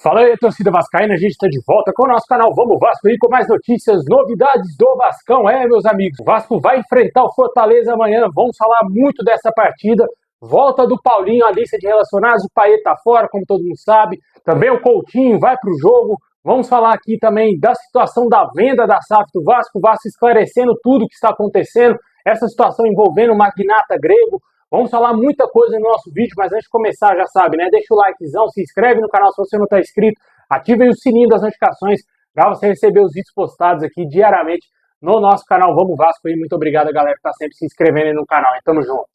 Fala aí, torcida vascaína, a gente está de volta com o nosso canal Vamos Vasco aí com mais notícias, novidades do Vascão, meus amigos. O Vasco vai enfrentar o Fortaleza amanhã, vamos falar muito dessa partida. Volta do Paulinho à lista de relacionados, o Payet tá fora, como todo mundo sabe. Também o Coutinho vai para o jogo. Vamos falar aqui também da situação da venda da SAF do Vasco, o Vasco esclarecendo tudo o que está acontecendo, essa situação envolvendo o magnata grego. Vamos falar muita coisa no nosso vídeo, mas antes de começar, já sabe, né? Deixa o likezão, se inscreve no canal se você não está inscrito, ative o sininho das notificações para você receber os vídeos postados aqui diariamente no nosso canal Vamos Vasco. E muito obrigado, galera, que está sempre se inscrevendo aí no canal. E tamo junto.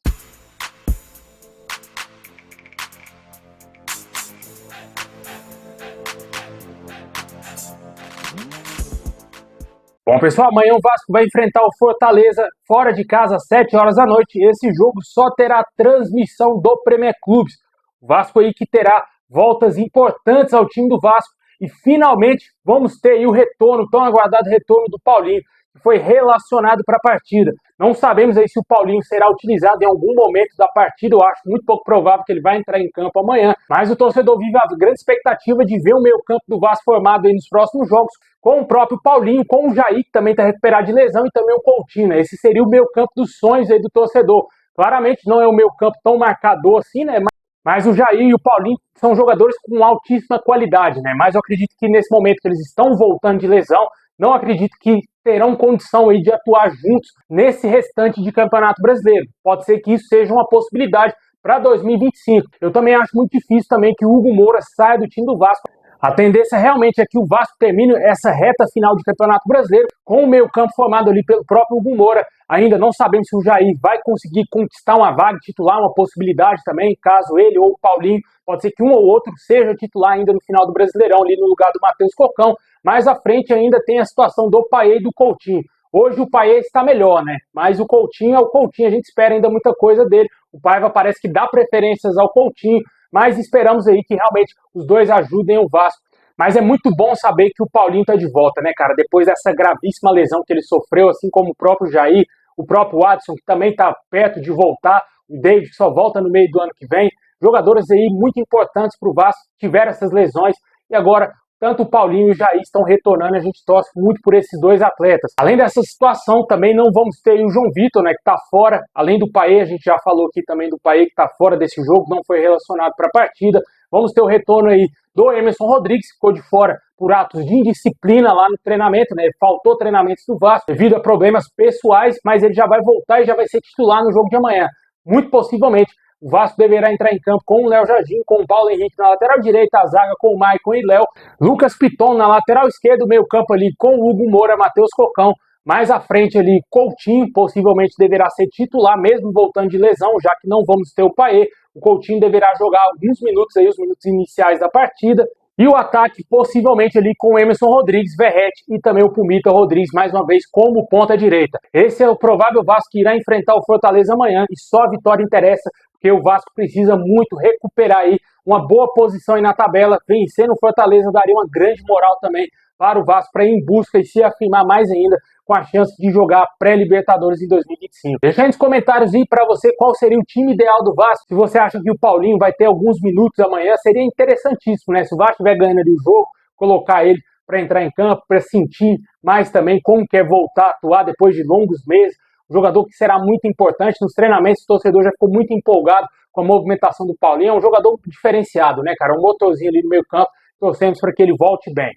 Bom, pessoal, amanhã o Vasco vai enfrentar o Fortaleza fora de casa às 7 horas da noite. Esse jogo só terá transmissão do Premier Clubes. O Vasco aí que terá voltas importantes ao time do Vasco. E finalmente vamos ter aí o retorno, tão aguardado retorno do Paulinho, que foi relacionado para a partida. Não sabemos aí se o Paulinho será utilizado em algum momento da partida. Eu acho muito pouco provável que ele vai entrar em campo amanhã. Mas o torcedor vive a grande expectativa de ver o meio-campo do Vasco formado aí nos próximos jogos, com o próprio Paulinho, com o Jair, que também está recuperado de lesão, e também o Coutinho. Esse seria o meio-campo dos sonhos aí do torcedor. Claramente não é o meio-campo tão marcador assim, né? Mas o Jair e o Paulinho são jogadores com altíssima qualidade, né? Mas eu acredito que nesse momento que eles estão voltando de lesão, não acredito que terão condição aí de atuar juntos nesse restante de Campeonato Brasileiro. Pode ser que isso seja uma possibilidade para 2025. Eu também acho muito difícil também que o Hugo Moura saia do time do Vasco. A tendência realmente é que o Vasco termine essa reta final de Campeonato Brasileiro com o meio-campo formado ali pelo próprio Hugo Moura. Ainda não sabemos se o Jair vai conseguir conquistar uma vaga titular, uma possibilidade também, caso ele ou o Paulinho, pode ser que um ou outro seja titular ainda no final do Brasileirão, ali no lugar do Matheus Cocão. Mais à frente ainda tem a situação do Payet e do Coutinho. Hoje o Payet está melhor, né? Mas o Coutinho é o Coutinho, a gente espera ainda muita coisa dele. O Paiva parece que dá preferências ao Coutinho, mas esperamos aí que realmente os dois ajudem o Vasco. Mas é muito bom saber que o Paulinho tá de volta, né, cara? Depois dessa gravíssima lesão que ele sofreu, assim como o próprio Jair, o próprio Adson, que também tá perto de voltar, o David, que só volta no meio do ano que vem. Jogadores aí muito importantes pro Vasco, tiveram essas lesões, e agora tanto o Paulinho e o Jair estão retornando, a gente torce muito por esses dois atletas. Além dessa situação, também não vamos ter o João Vitor, né, que está fora, além do Payet, a gente já falou aqui também do Payet, que está fora desse jogo, não foi relacionado para a partida. Vamos ter o retorno aí do Emerson Rodrigues, que ficou de fora por atos de indisciplina lá no treinamento, né, faltou treinamentos do Vasco devido a problemas pessoais, mas ele já vai voltar e já vai ser titular no jogo de amanhã. Muito possivelmente o Vasco deverá entrar em campo com o Léo Jardim, com o Paulo Henrique na lateral direita, a zaga com o Maicon e Léo, Lucas Piton na lateral esquerda, o meio campo ali com o Hugo Moura, Matheus Cocão, mais à frente ali Coutinho, possivelmente deverá ser titular, mesmo voltando de lesão, já que não vamos ter o Payet. O Coutinho deverá jogar alguns minutos aí, os minutos iniciais da partida. E o ataque possivelmente ali com o Emerson Rodrigues, Verratti e também o Pumita Rodrigues, mais uma vez, como ponta direita. Esse é o provável Vasco que irá enfrentar o Fortaleza amanhã, e só a vitória interessa, porque o Vasco precisa muito recuperar aí uma boa posição aí na tabela. Vencendo o Fortaleza daria uma grande moral também para o Vasco, para ir em busca e se afirmar mais ainda com a chance de jogar pré-Libertadores em 2025. Deixa aí nos comentários aí para você qual seria o time ideal do Vasco. Se você acha que o Paulinho vai ter alguns minutos amanhã, seria interessantíssimo, né? Se o Vasco estiver ganhando ali o jogo, colocar ele para entrar em campo, para sentir mais também como quer voltar a atuar depois de longos meses. Um jogador que será muito importante nos treinamentos, o torcedor já ficou muito empolgado com a movimentação do Paulinho. É um jogador diferenciado, né, cara? Um motorzinho ali no meio campo, torcemos para que ele volte bem.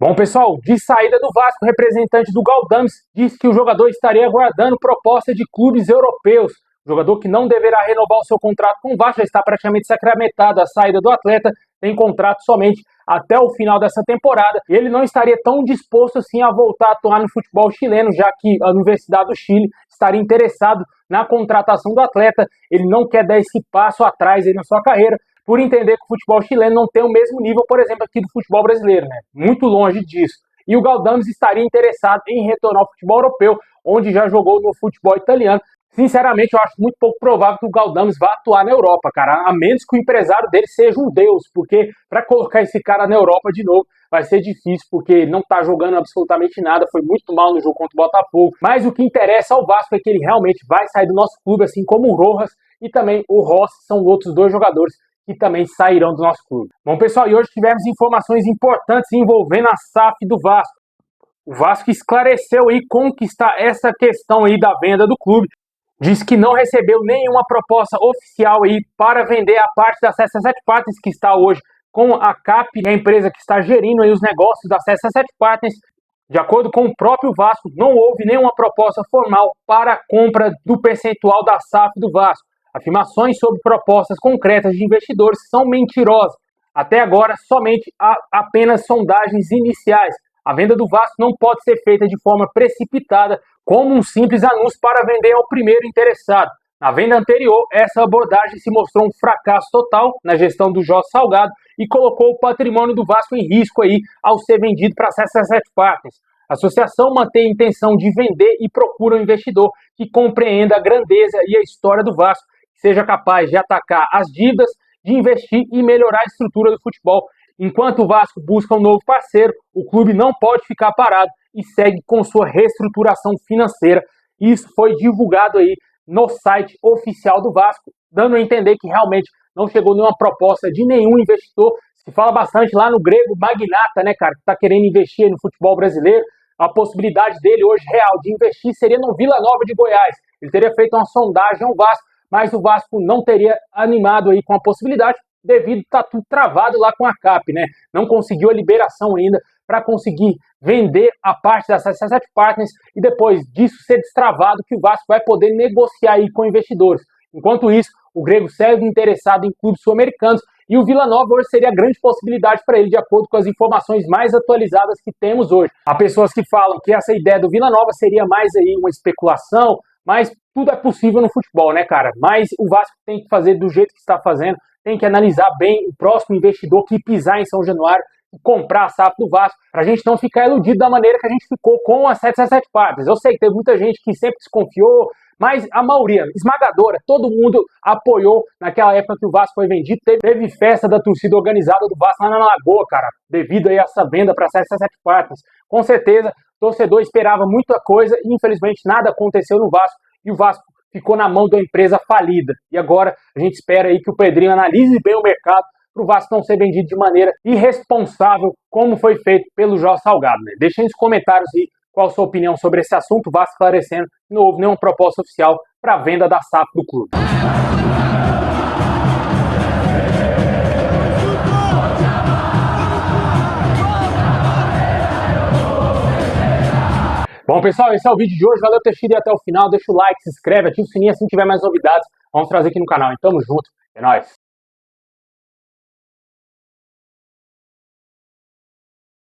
Bom, pessoal, de saída do Vasco, o representante do Galdames disse que o jogador estaria aguardando proposta de clubes europeus. O jogador que não deverá renovar o seu contrato com o Vasco, já está praticamente sacramentado a saída do atleta, tem contrato somente até o final dessa temporada. Ele não estaria tão disposto assim a voltar a atuar no futebol chileno, já que a Universidade do Chile estaria interessado na contratação do atleta. Ele não quer dar esse passo atrás aí na sua carreira, por entender que o futebol chileno não tem o mesmo nível, por exemplo, aqui do futebol brasileiro, né? Muito longe disso. E o Galdames estaria interessado em retornar ao futebol europeu, onde já jogou no futebol italiano. Sinceramente, eu acho muito pouco provável que o Galdames vá atuar na Europa, cara, a menos que o empresário dele seja um deus, porque para colocar esse cara na Europa de novo vai ser difícil, porque ele não está jogando absolutamente nada, foi muito mal no jogo contra o Botafogo. Mas o que interessa ao Vasco é que ele realmente vai sair do nosso clube, assim como o Rojas e também o Rossi, são outros dois jogadores que também sairão do nosso clube. Bom, pessoal, e hoje tivemos informações importantes envolvendo a SAF do Vasco. O Vasco esclareceu aí como que está essa questão aí da venda do clube. Diz que não recebeu nenhuma proposta oficial aí para vender a parte da CSA7 Partners, que está hoje com a CAP, a empresa que está gerindo aí os negócios da CSA7 Partners. De acordo com o próprio Vasco, não houve nenhuma proposta formal para a compra do percentual da SAF do Vasco. Afirmações sobre propostas concretas de investidores são mentirosas. Até agora, somente há apenas sondagens iniciais. A venda do Vasco não pode ser feita de forma precipitada, como um simples anúncio para vender ao primeiro interessado. Na venda anterior, essa abordagem se mostrou um fracasso total na gestão do Jorge Salgado e colocou o patrimônio do Vasco em risco aí ao ser vendido para a CSA7 Partners. A associação mantém a intenção de vender e procura um investidor que compreenda a grandeza e a história do Vasco, que seja capaz de atacar as dívidas, de investir e melhorar a estrutura do futebol. Enquanto o Vasco busca um novo parceiro, o clube não pode ficar parado e segue com sua reestruturação financeira. Isso foi divulgado aí no site oficial do Vasco, dando a entender que realmente não chegou nenhuma proposta de nenhum investidor. Se fala bastante lá no grego magnata, né, cara, que está querendo investir no futebol brasileiro. A possibilidade dele hoje real de investir seria no Vila Nova de Goiás. Ele teria feito uma sondagem ao Vasco, mas o Vasco não teria animado aí com a possibilidade, devido a estar tudo travado lá com a CAP, né? Não conseguiu a liberação ainda para conseguir vender a parte da CSA7 Partners e depois disso ser destravado que o Vasco vai poder negociar aí com investidores. Enquanto isso, o grego segue interessado em clubes sul-americanos e o Vila Nova hoje seria a grande possibilidade para ele, de acordo com as informações mais atualizadas que temos hoje. Há pessoas que falam que essa ideia do Vila Nova seria mais aí uma especulação, mas tudo é possível no futebol, né, cara? Mas o Vasco tem que fazer do jeito que está fazendo, tem que analisar bem o próximo investidor que pisar em São Januário e comprar a SAF do Vasco, para a gente não ficar iludido da maneira que a gente ficou com as 7 Partners. Eu sei que teve muita gente que sempre desconfiou, mas a maioria, esmagadora, todo mundo apoiou naquela época que o Vasco foi vendido. Teve festa da torcida organizada do Vasco lá na Lagoa, cara, devido a essa venda para as 7 Partners. Com certeza, o torcedor esperava muita coisa e infelizmente nada aconteceu no Vasco e o Vasco ficou na mão de uma empresa falida. E agora a gente espera aí que o Pedrinho analise bem o mercado para o Vasco não ser vendido de maneira irresponsável, como foi feito pelo Jorge Salgado, né? Deixa aí nos comentários aí qual a sua opinião sobre esse assunto. O Vasco esclarecendo que não houve nenhuma proposta oficial para a venda da SAF do clube. Bom, pessoal, esse é o vídeo de hoje. Valeu por ter assistido até o final. Deixa o like, se inscreve, ativa o sininho assim que tiver mais novidades. Vamos trazer aqui no canal. Então, tamo junto. É nóis.